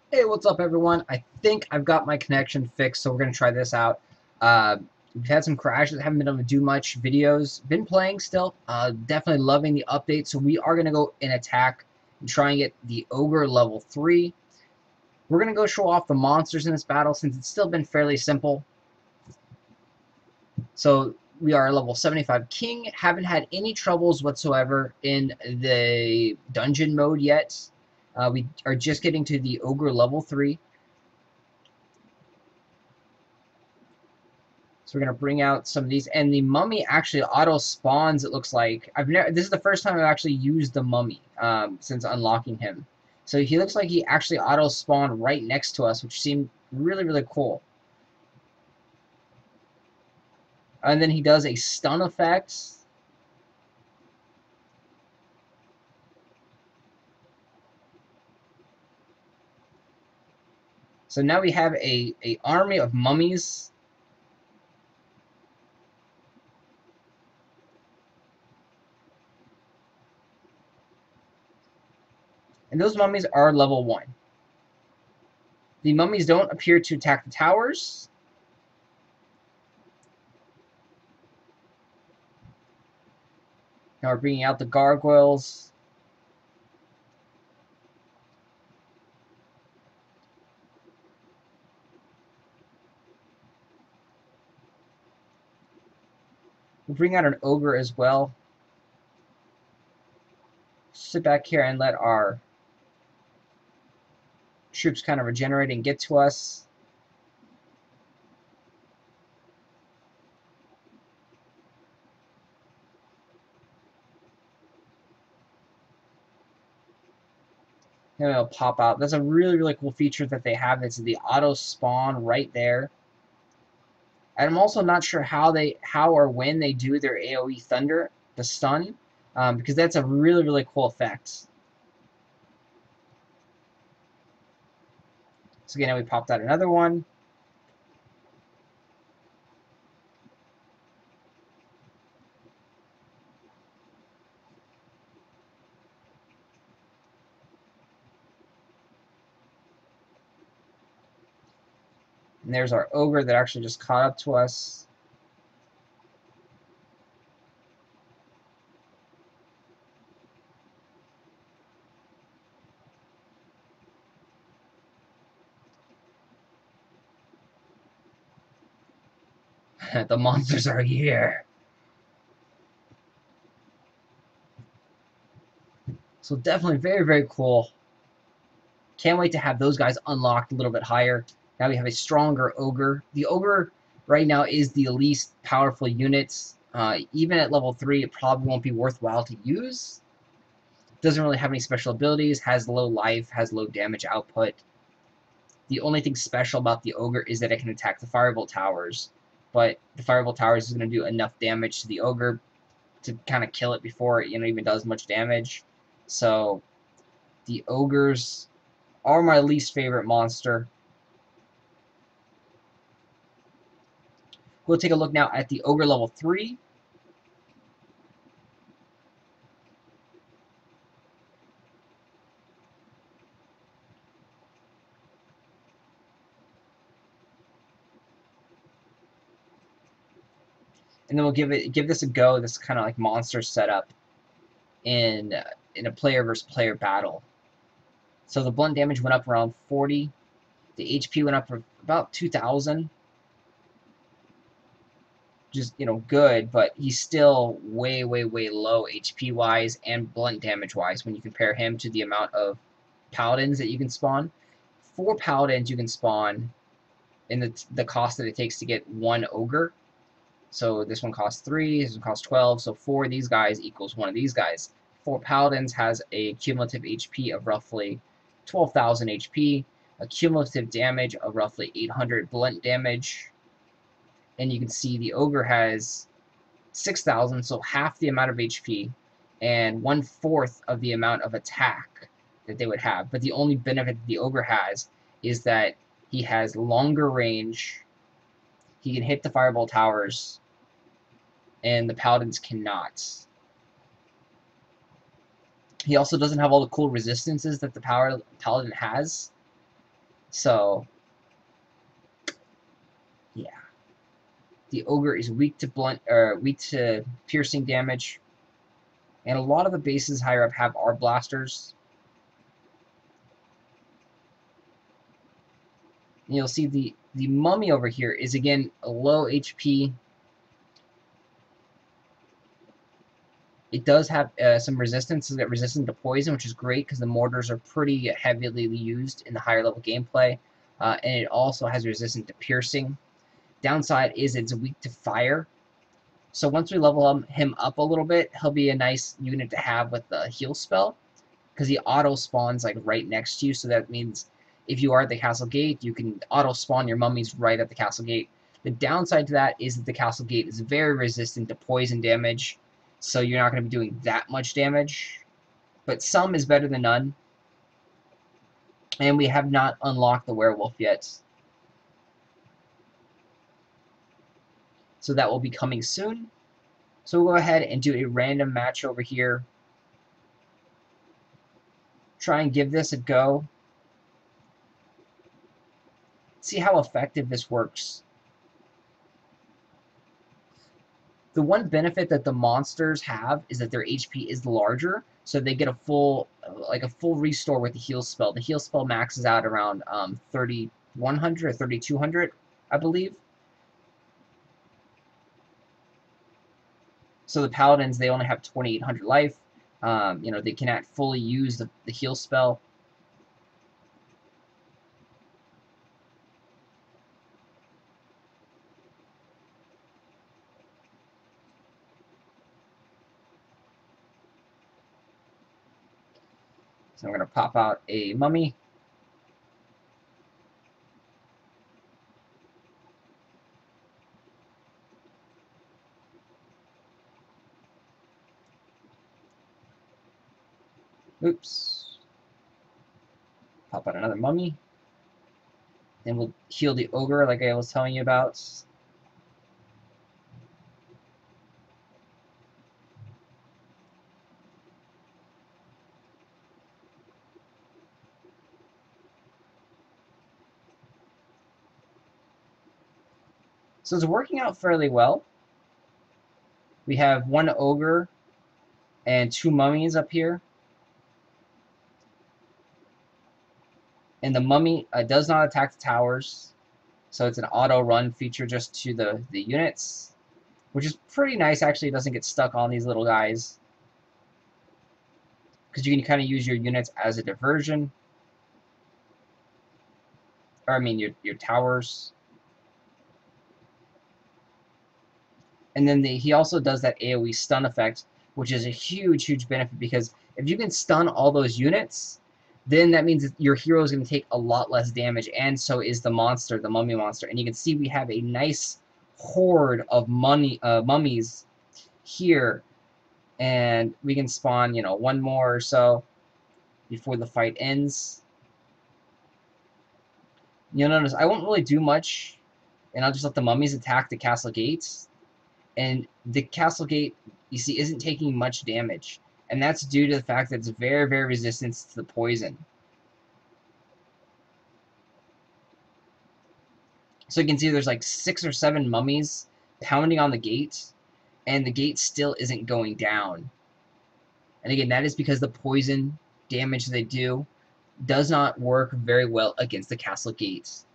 Hey, what's up, everyone? I think I've got my connection fixed, so we're going to try this out. We've had some crashes, haven't been able to do much videos. Been playing still. Definitely loving the update, so we are going to go and attack and try and get the Ogre level 3. We're going to go show off the monsters in this battle, since it's still been fairly simple. So we are level 75 King. Haven't had any troubles whatsoever in the dungeon mode yet. We are just getting to the Ogre level 3. So we're gonna bring out some of these, and the mummy actually auto spawns. It looks like This is the first time I've actually used the mummy since unlocking him. So he looks like he actually auto spawned right next to us, which seemed really cool. And then he does a stun effect. So now we have a army of mummies. And those mummies are level 1. The mummies don't appear to attack the towers. Now we're bringing out the gargoyles. We'll bring out an ogre as well. Sit back here and let our troops kind of regenerate and get to us. And it'll pop out. That's a really cool feature that they have. It's the auto spawn right there. And I'm also not sure how or when they do their AoE thunder, the stun, because that's a really cool effect. So again, now we popped out another one. And there's our ogre that actually just caught up to us. The monsters are here. So definitely very cool. Can't wait to have those guys unlocked a little bit higher. Now we have a stronger ogre. The ogre right now is the least powerful unit. Even at level 3, it probably won't be worthwhile to use. Doesn't really have any special abilities, has low life, has low damage output. The only thing special about the ogre is that it can attack the firebolt towers, but the firebolt towers is going to do enough damage to the ogre to kind of kill it before it even does much damage. So the ogres are my least favorite monster. We'll take a look now at the ogre level 3. And then we'll give this a go. This kind of like monster setup in a player versus player battle. So the blunt damage went up around 40. The HP went up for about 2,000. Just, good, but he's still way low HP wise and blunt damage wise when you compare him to the amount of paladins that you can spawn. 4 paladins you can spawn in the cost that it takes to get 1 ogre. So this one costs 3, this one costs 12, so 4 of these guys equals 1 of these guys. 4 paladins has a cumulative HP of roughly 12,000 HP, a cumulative damage of roughly 800 blunt damage, and you can see the ogre has 6,000, so half the amount of HP, and 1/4 of the amount of attack that they would have. But the only benefit the ogre has is that he has longer range, he can hit the fireball towers, and the paladins cannot. He also doesn't have all the cool resistances that the paladin has. So, yeah. The Ogre is weak to piercing damage. And a lot of the bases higher up have Arc Blasters. And you'll see the Mummy over here is, again, a low HP. It does have some resistance. It's resistant to poison, which is great because the mortars are pretty heavily used in the higher level gameplay. And it also has resistance to piercing. Downside is it's weak to fire. So once we level him up a little bit, he'll be a nice unit to have with the heal spell, because he auto spawns like right next to you. So that means if you are at the castle gate, you can auto spawn your mummies right at the castle gate. The downside to that is that the castle gate is very resistant to poison damage, so you're not going to be doing that much damage. But some is better than none. And we have not unlocked the werewolf yet, so that will be coming soon. So we'll go ahead and do a random match over here. Try and give this a go. See how effective this works. The one benefit that the monsters have is that their HP is larger, so they get a full restore with the heal spell. The heal spell maxes out around 3,100 or 3,200, I believe. So the paladins, they only have 2,800 life. You know, they cannot fully use the heal spell. So I'm going to pop out a mummy. Oops. Pop out another mummy. Then we'll heal the ogre like I was telling you about. So it's working out fairly well. We have one ogre and 2 mummies up here. And the mummy does not attack the towers, so it's an auto run feature just to the units, which is pretty nice. Actually, it doesn't get stuck on these little guys, because you can kind of use your units as a diversion. Or I mean your towers. And then he also does that AoE stun effect, which is a huge benefit, because if you can stun all those units, then that means that your hero is going to take a lot less damage, and so is the monster, the mummy monster. And you can see we have a nice horde of mummies here, and we can spawn, you know, one more or so before the fight ends. You'll notice I won't really do much, and I'll just let the mummies attack the castle gates. And the castle gate, you see, isn't taking much damage. And that's due to the fact that it's very resistant to the poison. So you can see there's like 6 or 7 mummies pounding on the gate, and the gate still isn't going down. And again, that is because the poison damage they do does not work very well against the castle gates.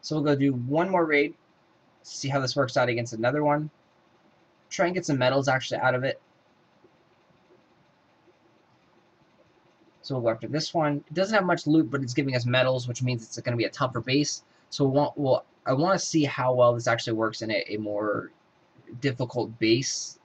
So we'll go do one more raid, see how this works out against another one. Try and get some medals actually out of it. So we'll go after this one. It doesn't have much loot, but it's giving us medals, which means it's going to be a tougher base. So I want to see how well this actually works in a more difficult base.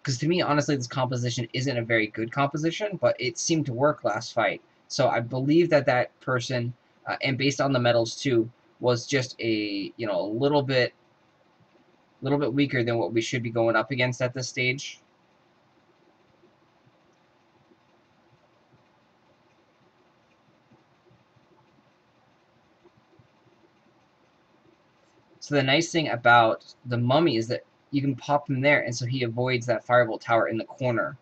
Because to me, honestly, this composition isn't a very good composition, but it seemed to work last fight. So I believe that that person, and based on the medals too, was just a a little bit weaker than what we should be going up against at this stage. So the nice thing about the mummy is that you can pop him there, and so he avoids that firebolt tower in the corner.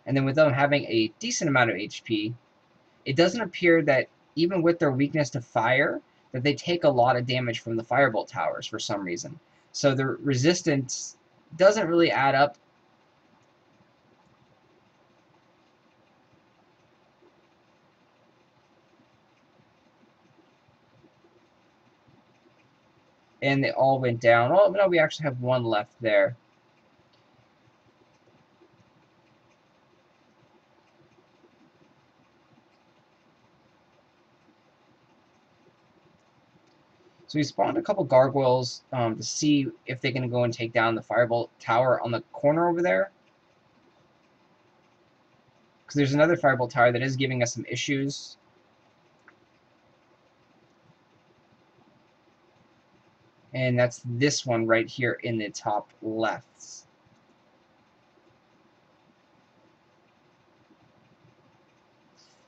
And then with them having a decent amount of HP, it doesn't appear that even with their weakness to fire, that they take a lot of damage from the firebolt towers for some reason. So the resistance doesn't really add up. And they all went down. Oh, no, we actually have one left there. So we spawned a couple gargoyles to see if they can go and take down the firebolt tower on the corner over there. Because there's another firebolt tower that is giving us some issues. And that's this one right here in the top left.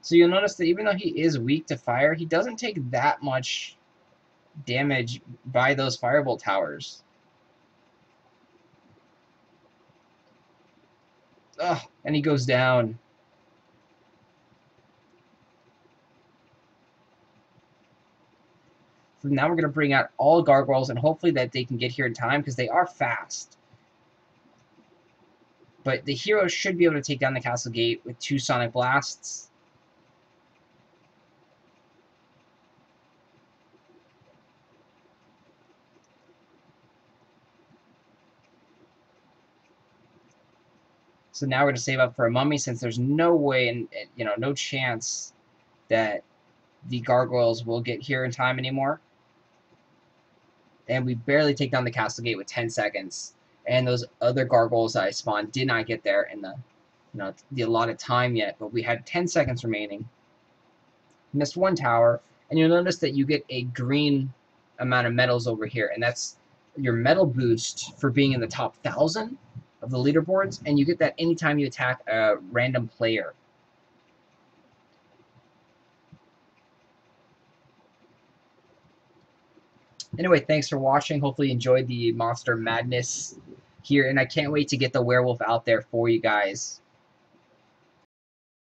So you'll notice that even though he is weak to fire, he doesn't take that much damage by those firebolt towers. Ugh, and he goes down. So now we're going to bring out all gargoyles, and hopefully that they can get here in time, because they are fast. But the hero should be able to take down the castle gate with 2 sonic blasts. So now we're going to save up for a mummy, since there's no way and no chance that the gargoyles will get here in time anymore. And we barely take down the castle gate with 10 seconds. And those other gargoyles that I spawned did not get there in the allotted time yet, but we had 10 seconds remaining. Missed one tower, and you'll notice that you get a green amount of medals over here, and that's your medal boost for being in the top 1,000 of the leaderboards, and you get that anytime you attack a random player. Anyway, thanks for watching. Hopefully you enjoyed the monster madness here, and I can't wait to get the werewolf out there for you guys.